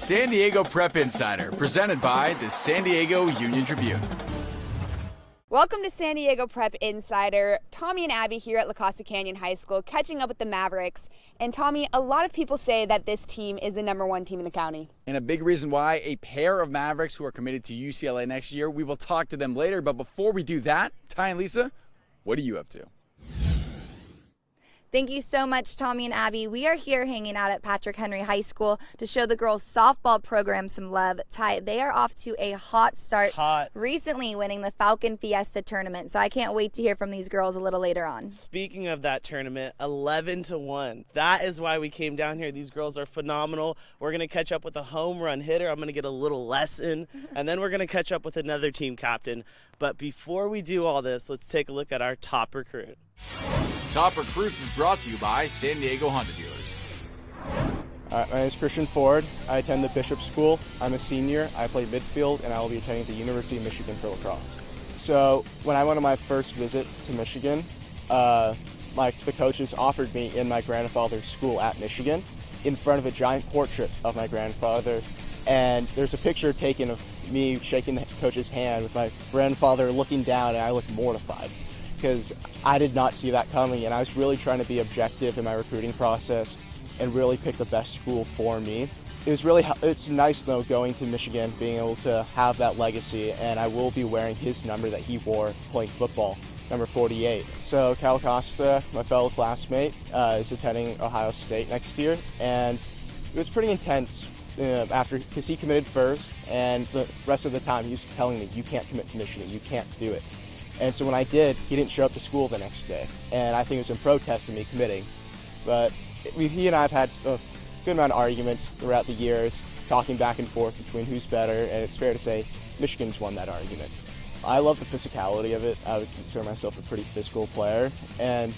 San Diego Prep Insider, presented by the San Diego Union Tribune. Welcome to San Diego Prep Insider. Tommy and Abby here at La Costa Canyon High School, catching up with the Mavericks. And Tommy, a lot of people say that this team is the #1 team in the county. And a big reason why, a pair of Mavericks who are committed to UCLA next year. We will talk to them later, but before we do that, Ty and Lisa, what are you up to? Thank you so much, Tommy and Abby. We are here hanging out at Patrick Henry High School to show the girls' softball program some love. Ty, they are off to a hot start, recently winning the Falcon Fiesta tournament. So I can't wait to hear from these girls a little later on. Speaking of that tournament, 11-1. That is why we came down here. These girls are phenomenal. We're going to catch up with a home run hitter. I'm going to get a little lesson, and then we're going to catch up with another team captain. But before we do all this, let's take a look at our top recruit. Top Recruits is brought to you by San Diego Honda Dealers. My name is Christian Ford. I attend the Bishop School. I'm a senior. I play midfield, and I will be attending the University of Michigan for lacrosse. So when I went on my first visit to Michigan, the coaches offered me in my grandfather's school at Michigan in front of a giant portrait of my grandfather. And there's a picture taken of me shaking the coach's hand with my grandfather looking down, and I looked mortified, because I did not see that coming, and I was really trying to be objective in my recruiting process and really pick the best school for me. It's nice though going to Michigan, being able to have that legacy, and I will be wearing his number that he wore playing football, number 48. So Cal Costa, my fellow classmate, is attending Ohio State next year, and it was pretty intense because he committed first, and the rest of the time he was telling me, you can't commit to Michigan, you can't do it. And so when I did, he didn't show up to school the next day. And I think it was in protest of me committing. But he and I have had a good amount of arguments throughout the years, talking back and forth between who's better, and it's fair to say Michigan's won that argument. I love the physicality of it. I would consider myself a pretty physical player. And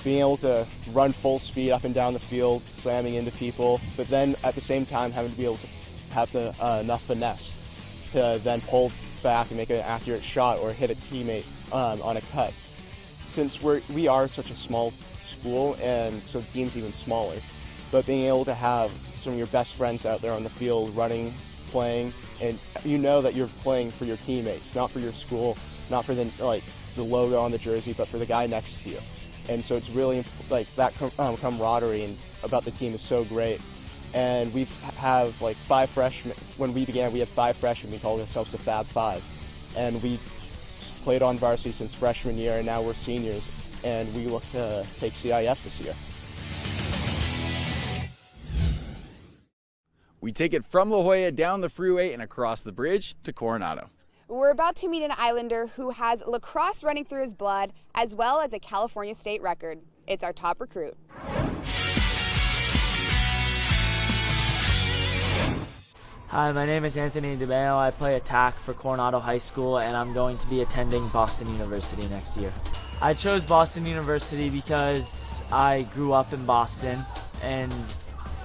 being able to run full speed up and down the field, slamming into people, but then at the same time having to be able to have enough finesse to then pull back and make an accurate shot or hit a teammate on a cut. Since we are such a small school, and so the team's even smaller, but being able to have some of your best friends out there on the field running, playing, and you know that you're playing for your teammates, not for your school, not for the logo on the jersey, but for the guy next to you. And so it's really that camaraderie and about the team is so great. And we have 5 freshmen. When we began, we had 5 freshmen. We called ourselves the Fab Five. And we played on varsity since freshman year, and now we're seniors. And we look to take CIF this year. We take it from La Jolla down the freeway and across the bridge to Coronado. We're about to meet an Islander who has lacrosse running through his blood, as well as a California state record. It's our top recruit. Hi, my name is Anthony DeMeo. I play attack for Coronado High School, and I'm going to be attending Boston University next year. I chose Boston University because I grew up in Boston, and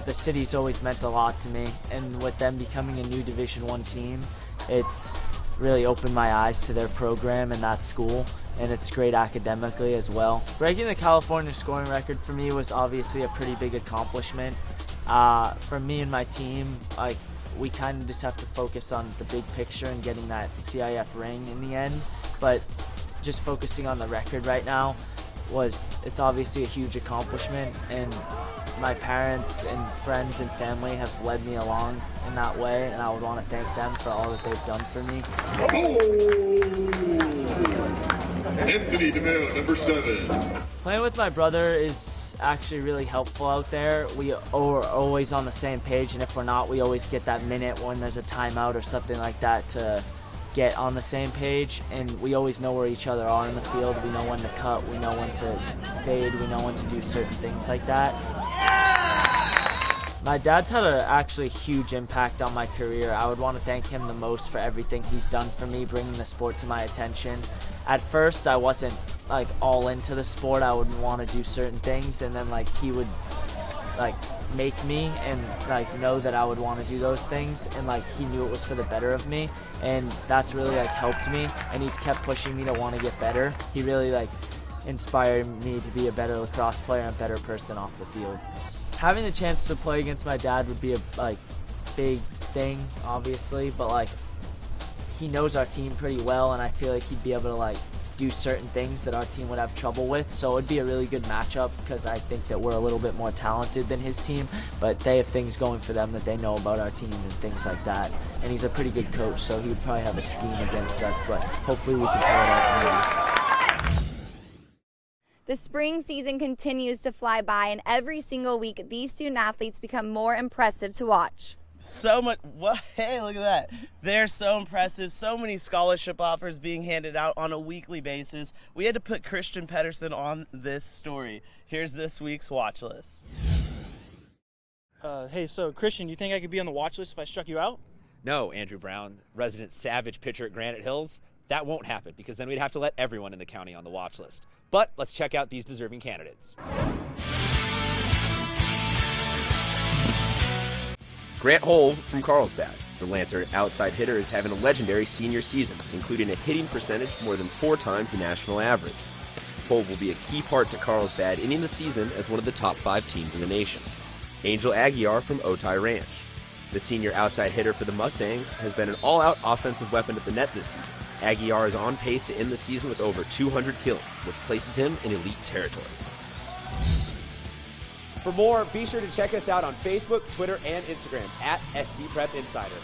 the city's always meant a lot to me. And with them becoming a new Division I team, it's really opened my eyes to their program and that school, and it's great academically as well. Breaking the California scoring record for me was obviously a pretty big accomplishment. For me and my team, we kind of just have to focus on the big picture and getting that CIF ring in the end, but just focusing on the record right now it's obviously a huge accomplishment, and my parents and friends and family have led me along in that way, and I would want to thank them for all that they've done for me. Anthony DeMeo, number 7. Playing with my brother is actually really helpful out there. We are always on the same page, and if we're not, we always get that minute when there's a timeout or something like that to get on the same page, and we always know where each other are in the field. We know when to cut, we know when to fade, we know when to do certain things like that. My dad's had an actually huge impact on my career. I would want to thank him the most for everything he's done for me, bringing the sport to my attention. At first, I wasn't all into the sport. I would want to do certain things, and then he would make me and know that I would want to do those things, and he knew it was for the better of me, and that's really helped me, and he's kept pushing me to want to get better. He really inspired me to be a better lacrosse player and a better person off the field. Having the chance to play against my dad would be a big thing, obviously, but like he knows our team pretty well, and I feel like he'd be able to like do certain things that our team would have trouble with. So it'd be a really good matchup because I think that we're a little bit more talented than his team, but they have things going for them that they know about our team and things like that. And he's a pretty good coach, so he would probably have a scheme against us, but hopefully we can pull it out maybe. The spring season continues to fly by, and every single week these student athletes become more impressive to watch. So much, what? Hey, look at that. They're so impressive. So many scholarship offers being handed out on a weekly basis. We had to put Christian Pedersen on this story. Here's this week's watch list. Hey, so Christian, you think I could be on the watch list if I struck you out? No, Andrew Brown, resident Savage pitcher at Granite Hills. That won't happen because then we'd have to let everyone in the county on the watch list. But let's check out these deserving candidates. Grant Hove from Carlsbad. The Lancer outside hitter is having a legendary senior season, including a hitting percentage more than 4 times the national average. Hove will be a key part to Carlsbad ending the season as one of the top 5 teams in the nation. Angel Aguiar from Otay Ranch. The senior outside hitter for the Mustangs has been an all-out offensive weapon at the net this season. Aguiar is on pace to end the season with over 200 kills, which places him in elite territory. For more, be sure to check us out on Facebook, Twitter, and Instagram at SD Prep Insider.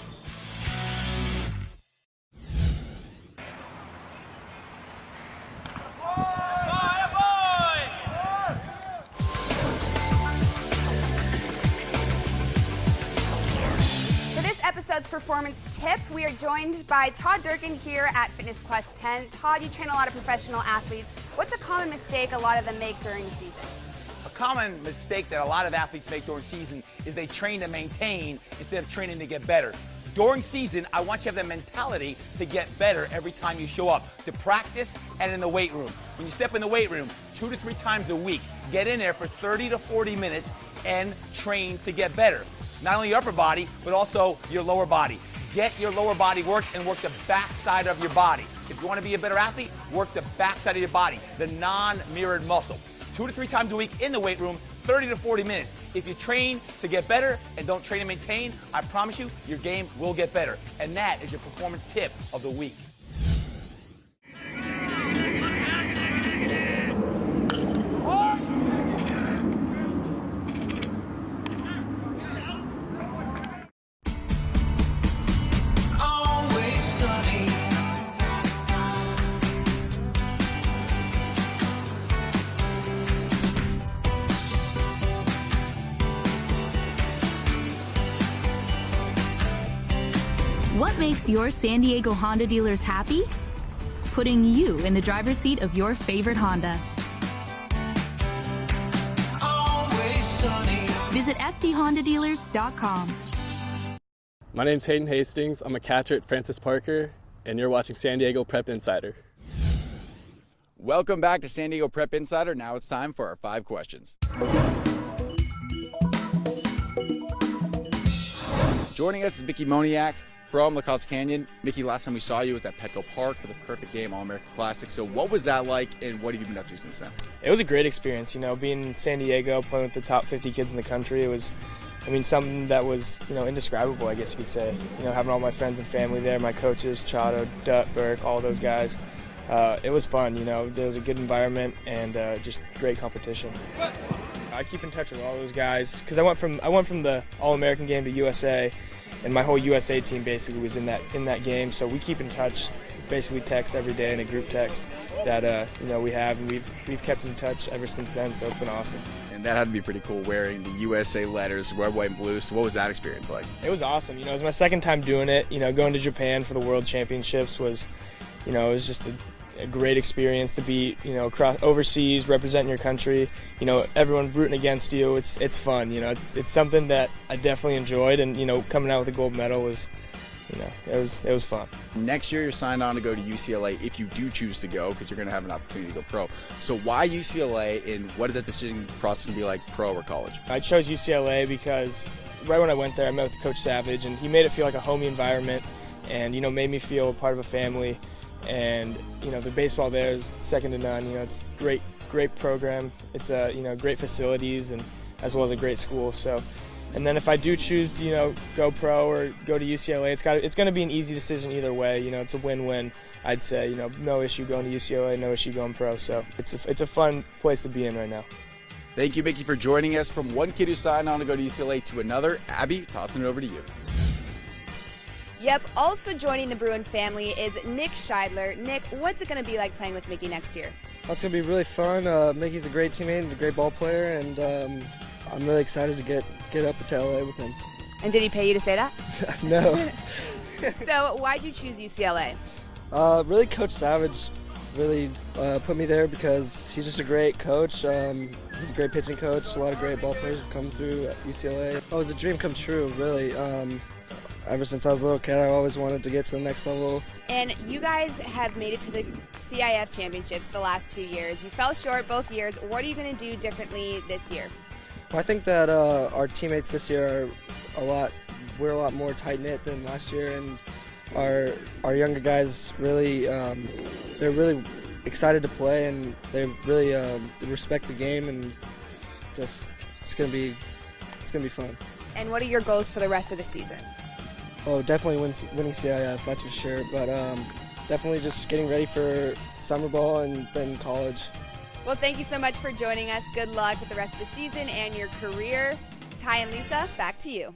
For this episode's performance tip, we are joined by Todd Durkin here at Fitness Quest 10. Todd, you train a lot of professional athletes. What's a common mistake a lot of them make during the season? A common mistake that a lot of athletes make during season is they train to maintain instead of training to get better. During season, I want you to have the mentality to get better every time you show up, to practice and in the weight room. When you step in the weight room 2 to 3 times a week, get in there for 30 to 40 minutes and train to get better. Not only your upper body, but also your lower body. Get your lower body worked and work the back side of your body. If you want to be a better athlete, work the back side of your body, the non-mirrored muscle. 2 to 3 times a week in the weight room, 30 to 40 minutes. If you train to get better and don't train to maintain, I promise you, your game will get better. And that is your performance tip of the week. What makes your San Diego Honda dealers happy? Putting you in the driver's seat of your favorite Honda. Visit sdhondadealers.com. My name's Hayden Hastings. I'm a catcher at Francis Parker, and you're watching San Diego Prep Insider. Welcome back to San Diego Prep Insider. Now it's time for our 5 questions. Joining us is Mickey Moniak from La Costa Canyon. Mickey, last time we saw you was at Petco Park for the Perfect Game All-American Classic. So what was that like, and what have you been up to since then? It was a great experience, you know, being in San Diego, playing with the top 50 kids in the country. It was, something that was, indescribable, I guess you could say. Having all my friends and family there, my coaches, Chado, Dutt, Burke, all those guys. It was fun, there was a good environment and just great competition. I keep in touch with all those guys because I went from the All-American game to USA, and my whole USA team basically was in that game. So we keep in touch, basically text every day in a group text that we have, and we've kept in touch ever since then. So it's been awesome. And that had to be pretty cool, wearing the USA letters, red, white, and blue. So what was that experience like? It was awesome. It was my second time doing it. Going to Japan for the World Championships was, it was just a great experience to be, across overseas, representing your country. Everyone rooting against you. It's fun. It's something that I definitely enjoyed, and coming out with a gold medal was, it was fun. Next year, you're signed on to go to UCLA if you do choose to go, because you're going to have an opportunity to go pro. So why UCLA, and what is that decision process going to be like, pro or college? I chose UCLA because right when I went there, I met with Coach Savage, and he made it feel like a homey environment, and made me feel part of a family. And the baseball there is second to none. It's great program. It's great facilities, and as well as a great school. So And then if I do choose to, go pro or go to UCLA, it's going to be an easy decision either way. It's a win-win, I'd say. No issue going to UCLA, no issue going pro. So it's a fun place to be in right now. Thank you, Mickey, for joining us. From one kid who signed on to go to UCLA to another, Abby, tossing it over to you. Yep, also joining the Bruin family is Nick Scheidler. Nick, what's it going to be like playing with Mickey next year? Well, it's going to be really fun. Mickey's a great teammate and a great ball player, and I'm really excited to get up to LA with him. And did he pay you to say that? No. So why'd you choose UCLA? Really, Coach Savage really put me there because he's just a great coach. He's a great pitching coach. A lot of great ball players have come through at UCLA. It was a dream come true, really. Ever since I was a little kid, I always wanted to get to the next level. And you guys have made it to the CIF championships the last 2 years. You fell short both years. What are you going to do differently this year? Well, I think that our teammates this year we're a lot more tight-knit than last year, and our younger guys really, they're really excited to play, and they really respect the game, and just it's gonna be fun. And what are your goals for the rest of the season? Oh, definitely winning CIF, that's for sure. But definitely just getting ready for summer ball and then college. Well, thank you so much for joining us. Good luck with the rest of the season and your career. Ty and Lisa, back to you.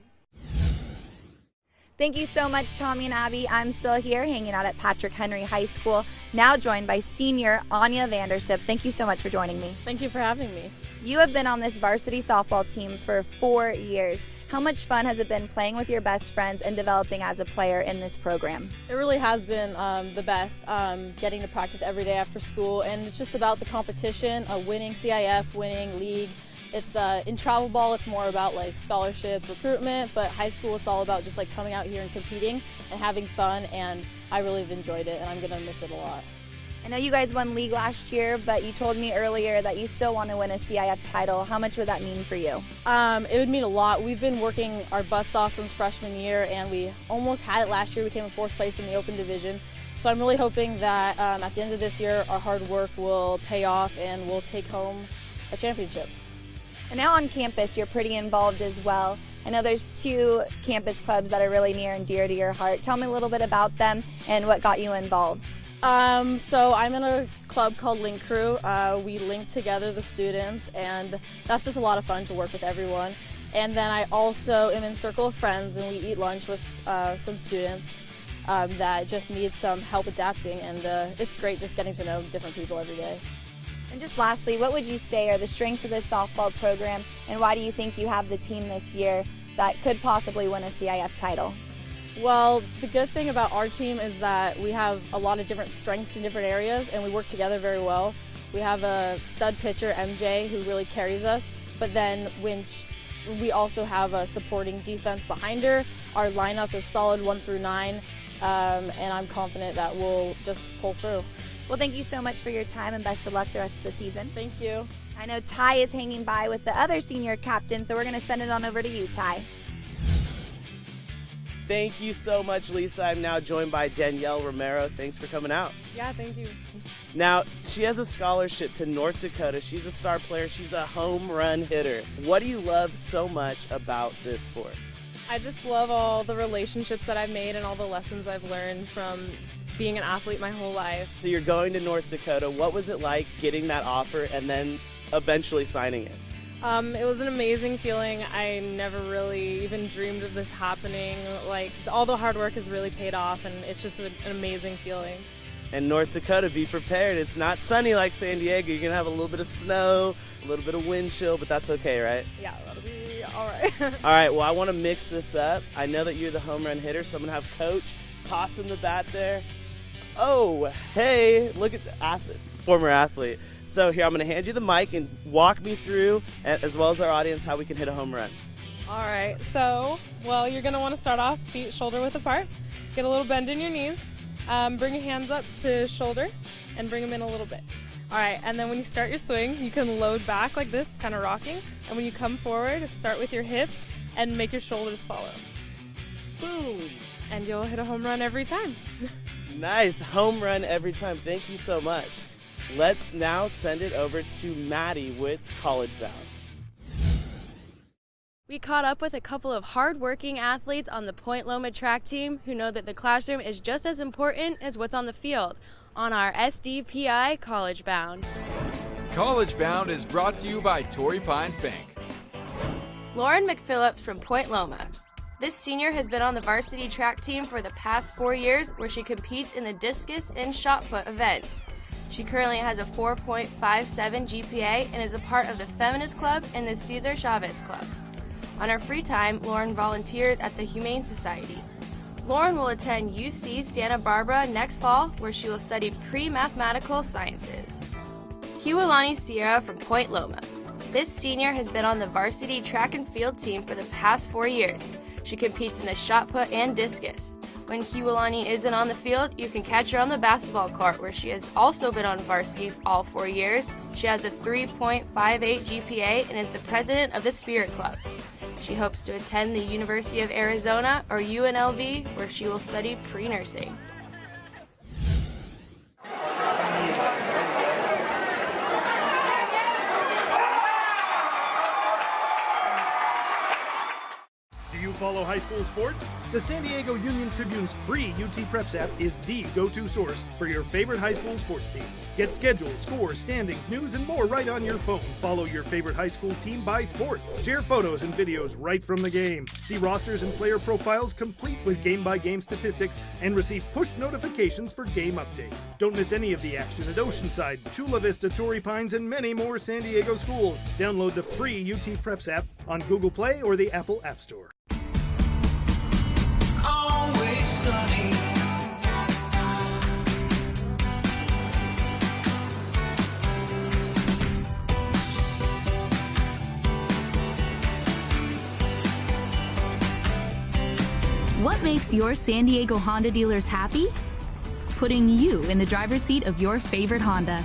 Thank you so much, Tommy and Abby. I'm still here hanging out at Patrick Henry High School, now joined by senior Anya Vandersip. Thank you so much for joining me. Thank you for having me. You have been on this varsity softball team for 4 years. How much fun has it been playing with your best friends and developing as a player in this program? It really has been the best, getting to practice every day after school, and it's just about the competition, winning CIF, winning league. It's in travel ball, it's more about like scholarships, recruitment, but high school it's all about just like coming out here and competing and having fun, and I really have enjoyed it, and I'm gonna miss it a lot. I know you guys won league last year, but you told me earlier that you still want to win a CIF title. How much would that mean for you? It would mean a lot. We've been working our butts off since freshman year, and we almost had it last year. We came in 4th place in the open division. So I'm really hoping that at the end of this year, our hard work will pay off and we'll take home a championship. And now on campus, you're pretty involved as well. I know there's 2 campus clubs that are really near and dear to your heart. Tell me a little bit about them and what got you involved. So I'm in a club called Link Crew. We link together the students, and that's just a lot of fun to work with everyone. And then I also am in Circle of Friends, and we eat lunch with some students that just need some help adapting, and it's great just getting to know different people every day. And just lastly, what would you say are the strengths of this softball program, and why do you think you have the team this year that could possibly win a CIF title? Well, the good thing about our team is that we have a lot of different strengths in different areas, and we work together very well. We have a stud pitcher, MJ, who really carries us, but then we also have a supporting defense behind her. Our lineup is solid 1 through 9, and I'm confident that we'll just pull through. Well, thank you so much for your time, and best of luck the rest of the season. Thank you. I know Ty is hanging by with the other senior captain, so we're going to send it on over to you, Ty. Thank you so much, Lisa. I'm now joined by Danielle Romero. Thanks for coming out. Yeah, thank you. Now, she has a scholarship to North Dakota. She's a star player. She's a home run hitter. What do you love so much about this sport? I just love all the relationships that I've made and all the lessons I've learned from being an athlete my whole life. So you're going to North Dakota. What was it like getting that offer and then eventually signing it? It was an amazing feeling. I never really even dreamed of this happening. Like, all the hard work has really paid off, and it's just an amazing feeling. And North Dakota, be prepared. It's not sunny like San Diego. You're going to have a little bit of snow, a little bit of wind chill, but that's okay, right? Yeah, that'll be all right. All right, well, I want to mix this up. I know that you're the home run hitter, so I'm going to have Coach toss him the bat there. Oh, hey, look at the athlete, former athlete. So here, I'm going to hand you the mic and walk me through, as well as our audience, how we can hit a home run. All right, so, well, you're going to want to start off feet shoulder width apart. Get a little bend in your knees. Bring your hands up to shoulder and bring them in a little bit. All right, and then when you start your swing, you can load back like this, kind of rocking. And when you come forward, start with your hips and make your shoulders follow. Boom. And you'll hit a home run every time. Nice, home run every time. Thank you so much. Let's now send it over to Maddie with College Bound. We caught up with a couple of hard-working athletes on the Point Loma track team who know that the classroom is just as important as what's on the field on our SDPI College Bound. College Bound is brought to you by Torrey Pines Bank. Lauren McPhillips from Point Loma. This senior has been on the varsity track team for the past 4 years, where she competes in the discus and shot put events. She currently has a 4.57 GPA and is a part of the Feminist Club and the Cesar Chavez Club. On her free time, Lauren volunteers at the Humane Society. Lauren will attend UC Santa Barbara next fall, where she will study pre-mathematical sciences. Kiwalani Sierra from Point Loma. This senior has been on the varsity track and field team for the past 4 years. She competes in the shot put and discus. When Kiwalani isn't on the field, you can catch her on the basketball court, where she has also been on varsity all 4 years. She has a 3.58 GPA and is the president of the Spirit Club. She hopes to attend the University of Arizona or UNLV, where she will study pre-nursing. Follow high school sports? The San Diego Union Tribune's free UT Preps app is the go-to source for your favorite high school sports teams. Get schedules, scores, standings, news, and more right on your phone. Follow your favorite high school team by sport. Share photos and videos right from the game. See rosters and player profiles complete with game-by-game statistics and receive push notifications for game updates. Don't miss any of the action at Oceanside, Chula Vista, Torrey Pines, and many more San Diego schools. Download the free UT Preps app on Google Play or the Apple App Store. Always sunny. What makes your San Diego Honda dealers happy? Putting you in the driver's seat of your favorite Honda.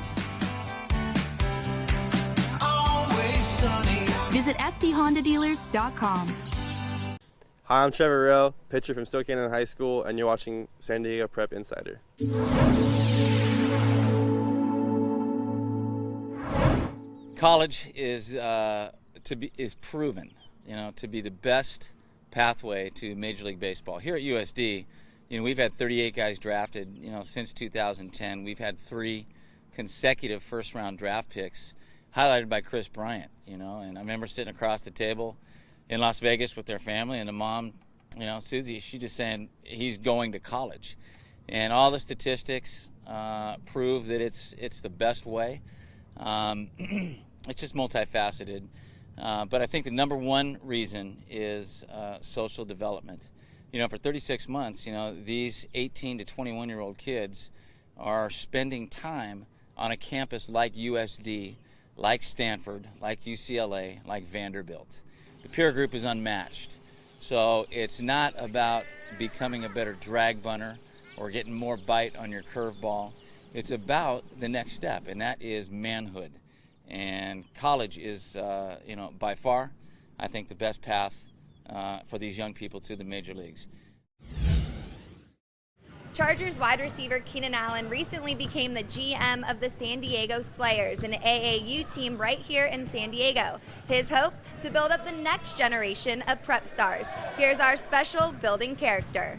Always sunny. Visit sdhondadealers.com. Hi, I'm Trevor Rell, pitcher from Stokane High School, and you're watching San Diego Prep Insider. College is proven, to be the best pathway to Major League Baseball. Here at USD, we've had 38 guys drafted, since 2010. We've had 3 consecutive first-round draft picks, highlighted by Chris Bryant. And I remember sitting across the table in Las Vegas with their family, and the mom, Susie, she just saying he's going to college, and all the statistics prove that it's the best way. It's just multifaceted, but I think the number one reason is social development. For 36 months, these 18 to 21-year-old kids are spending time on a campus like USD, like Stanford, like UCLA, like Vanderbilt. The peer group is unmatched. So it's not about becoming a better drag bunter or getting more bite on your curveball. It's about the next step, and that is manhood. And college is, by far, I think, the best path for these young people to the major leagues. Chargers wide receiver Keenan Allen recently became the GM of the San Diego Slayers, an AAU team right here in San Diego. His hope? To build up the next generation of prep stars. Here's our special Building Character.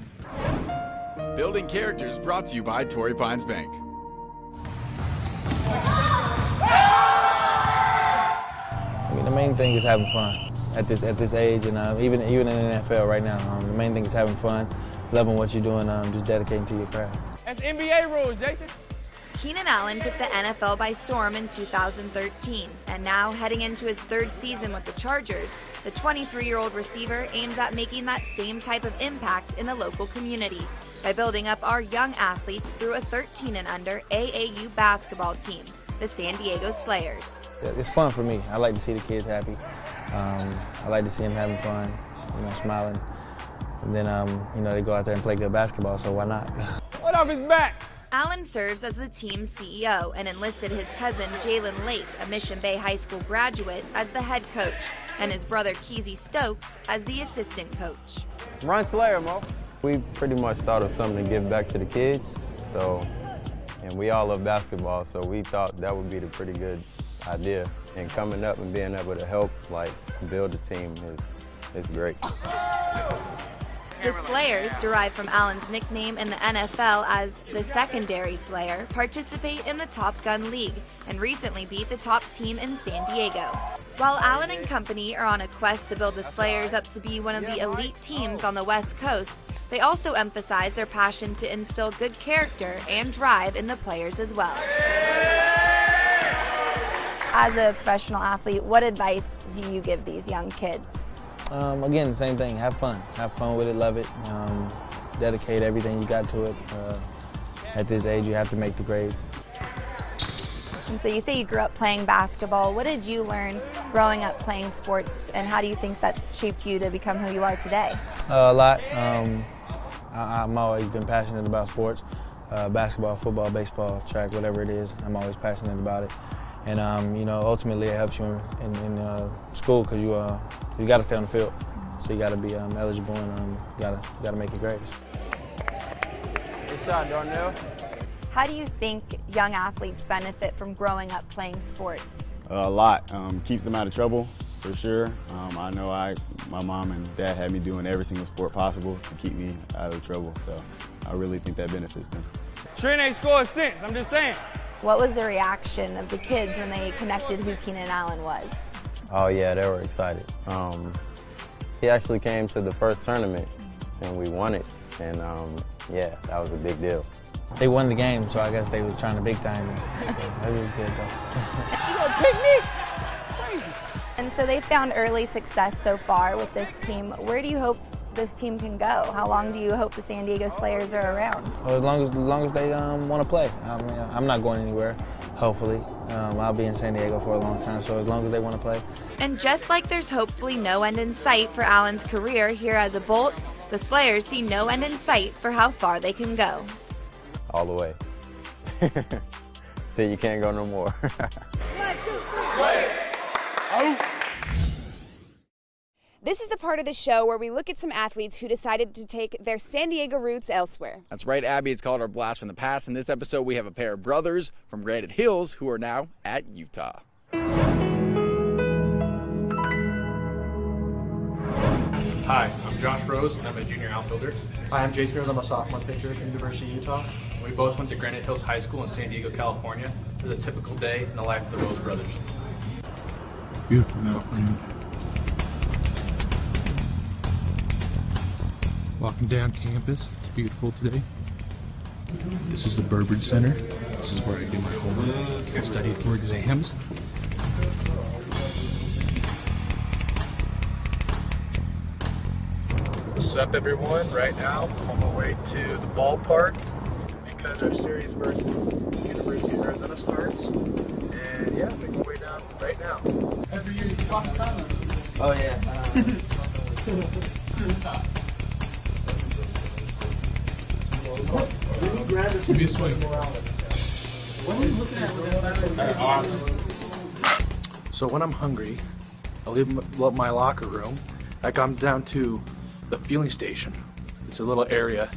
Building Characters brought to you by Torrey Pines Bank. The main thing is having fun at this age, and even in the NFL right now. The main thing is having fun, loving what you're doing, just dedicating to your craft. That's NBA rules, Jason. Keenan Allen took the NFL by storm in 2013, and now heading into his 3rd season with the Chargers, the 23-year-old receiver aims at making that same type of impact in the local community by building up our young athletes through a 13 and under AAU basketball team, the San Diego Slayers. It's fun for me. I like to see the kids happy. I like to see them having fun, smiling. And then, they go out there and play good basketball, so why not? What off his back? Allen serves as the team's CEO and enlisted his cousin Jalen Lake, a Mission Bay High School graduate, as the head coach, and his brother Keezy Stokes as the assistant coach. Run Slayer, Mo. We pretty much thought of something to give back to the kids, and we all love basketball, so we thought that would be the pretty good idea. And coming up and being able to help, build the team it's great. The Slayers, derived from Allen's nickname in the NFL as the Secondary Slayer, participate in the Top Gun League and recently beat the top team in San Diego. While Allen and company are on a quest to build the Slayers up to be one of the elite teams on the West Coast, they also emphasize their passion to instill good character and drive in the players as well. As a professional athlete, what advice do you give these young kids? Again, the same thing. Have fun. Have fun with it. Love it. Dedicate everything you got to it. At this age, you have to make the grades. And so you say you grew up playing basketball. What did you learn growing up playing sports, and how do you think that's shaped you to become who you are today? A lot. I'm always been passionate about sports. Basketball, football, baseball, track, whatever it is. I'm always passionate about it. And ultimately it helps you in school because you got to stay on the field. So you got to be eligible and you got to make your grades. Good shot, Darnell. How do you think young athletes benefit from growing up playing sports? A lot. Keeps them out of trouble, for sure. I know my mom and dad had me doing every single sport possible to keep me out of trouble. So I really think that benefits them. Trent ain't scored since, I'm just saying. What was the reaction of the kids when they connected who Keenan Allen was? Oh yeah, they were excited. He actually came to the first tournament and we won it. And yeah, that was a big deal. They won the game, so I guess they was trying to big time me. So it was good though. You gonna pick me? Crazy. And so they found early success so far with this team. Where do you hope this team can go? How long do you hope the San Diego Slayers are around? Well, as long as they want to play. I mean, I'm not going anywhere, hopefully. I'll be in San Diego for a long time, so as long as they want to play. And just like there's hopefully no end in sight for Allen's career here as a Bolt, the Slayers see no end in sight for how far they can go. All the way. So you can't go no more. 1, 2, 3. Slay. Out. This is the part of the show where we look at some athletes who decided to take their San Diego roots elsewhere. That's right, Abby. It's called our Blast from the Past. In this episode, we have a pair of brothers from Granite Hills who are now at Utah. Hi, I'm Josh Rose, and I'm a junior outfielder. Hi, I'm Jason Rose. I'm a sophomore pitcher at the University of Utah. We both went to Granite Hills High School in San Diego, California. It was a typical day in the life of the Rose brothers. Beautiful afternoon. Walking down campus, it's beautiful today. This is the Burbridge Center. This is where I do my homework. I study for exams. What's up, everyone? Right now, on my way to the ballpark because our series versus University of Arizona starts. And yeah, making my way down right now. Every year you talk about it. Oh, yeah. Give me a swing. So when I'm hungry, I leave my locker room. I come down to the fueling station. It's a little area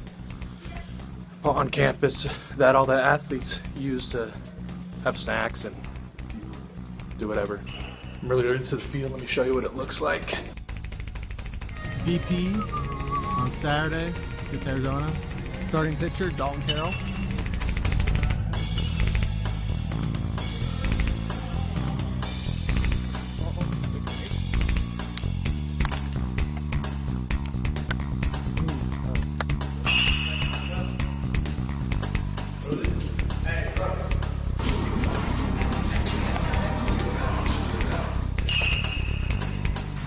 on campus that all the athletes use to have snacks and do whatever. I'm really ready to the field. Let me show you what it looks like. BP on Saturday against Arizona. Starting pitcher, Dalton Carroll.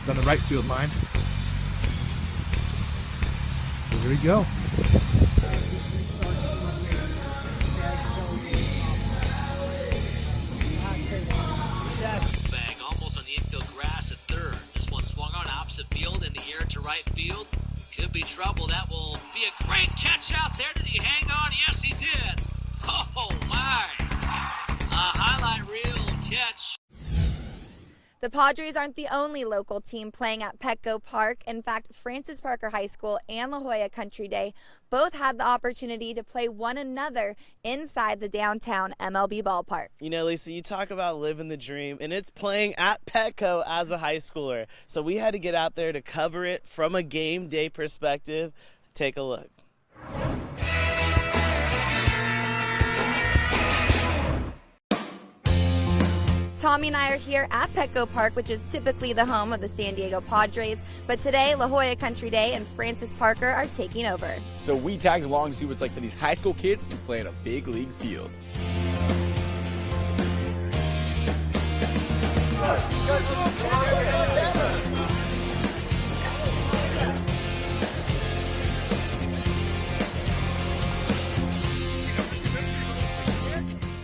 On the right field line. So there we go. Bang, almost on the infield grass at third. This one swung on opposite field in the air to right field. Could be trouble. That will be a great catch out there. Did he hang on? Yes, he did. Oh, my. A highlight reel catch. The Padres aren't the only local team playing at Petco Park. In fact, Francis Parker High School and La Jolla Country Day both had the opportunity to play one another inside the downtown MLB ballpark. You know, Lisa, you talk about living the dream, and it's playing at Petco as a high schooler. So we had to get out there to cover it from a game day perspective. Take a look. Tommy and I are here at Petco Park, which is typically the home of the San Diego Padres, but today La Jolla Country Day and Francis Parker are taking over. So we tagged along to see what it's like for these high school kids to play in a big league field.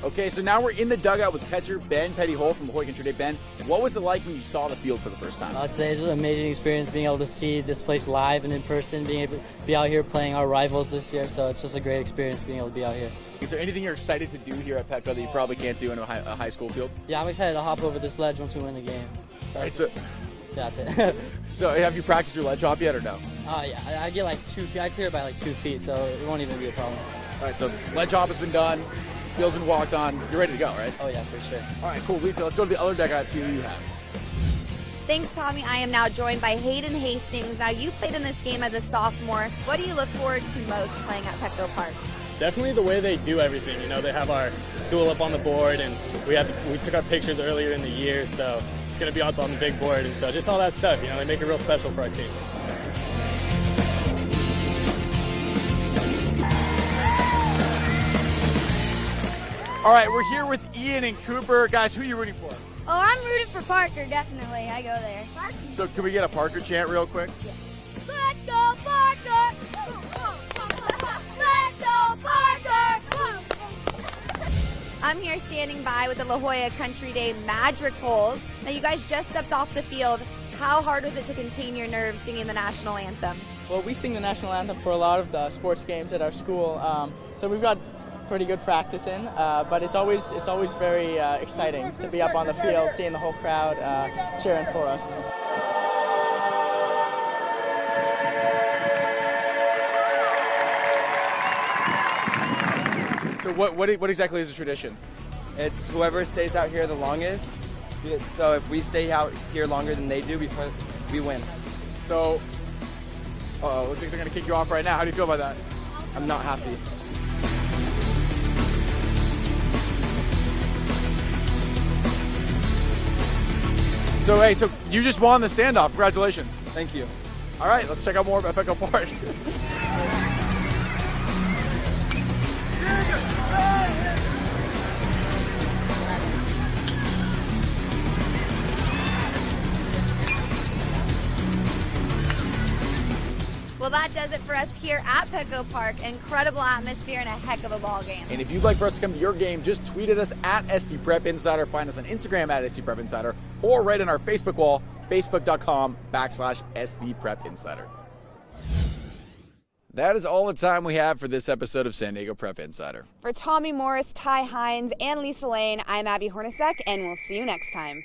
Okay, so now we're in the dugout with catcher Ben Petty-Holt from La Jolla Country Day. Ben, what was it like when you saw the field for the first time? Today was an amazing experience being able to see this place live and in person, being able to be out here playing our rivals this year, so it's just a great experience being able to be out here. Is there anything you're excited to do here at Petco that you probably can't do in a high school field? Yeah, I'm excited to hop over this ledge once we win the game. That's it. So have you practiced your ledge hop yet or no? Yeah, I get like 2 feet. I clear by like 2 feet, so it won't even be a problem. All right, so ledge hop has been done. Field's been walked on. You're ready to go, right? Oh, yeah, for sure. All right, cool. Lisa, let's go to the other dugout and see who you have. Thanks, Tommy. I am now joined by Hayden Hastings. Now, you played in this game as a sophomore. What do you look forward to most playing at Petco Park? Definitely the way they do everything. You know, they have our school up on the board, and we took our pictures earlier in the year, so it's going to be up on the big board. And so just all that stuff, you know, they make it real special for our team. All right, we're here with Ian and Cooper. Guys, who are you rooting for? Oh, I'm rooting for Parker, definitely. I go there. So can we get a Parker chant real quick? Yeah. Let's go, Parker! Let's go, Parker! I'm here standing by with the La Jolla Country Day Madrigals. Now, you guys just stepped off the field. How hard was it to contain your nerves singing the national anthem? Well, we sing the national anthem for a lot of the sports games at our school, so we've got pretty good practice in, but it's always very exciting to be up on the field, seeing the whole crowd cheering for us. So what exactly is the tradition? It's whoever stays out here the longest. So if we stay out here longer than they do, we win. So, looks like they're going to kick you off right now. How do you feel about that? I'm not happy. So, hey, so you just won the standoff. Congratulations. Thank you. All right, let's check out more about Petco Park. Well, that does it for us here at Petco Park. Incredible atmosphere and a heck of a ball game. And if you'd like for us to come to your game, just tweet at us at SD Prep Insider. Find us on Instagram at SD Prep Insider, or right on our Facebook wall, facebook.com/SD Prep Insider. That is all the time we have for this episode of San Diego Prep Insider. For Tommy Morris, Ty Hines, and Lisa Lane, I'm Abby Hornacek, and we'll see you next time.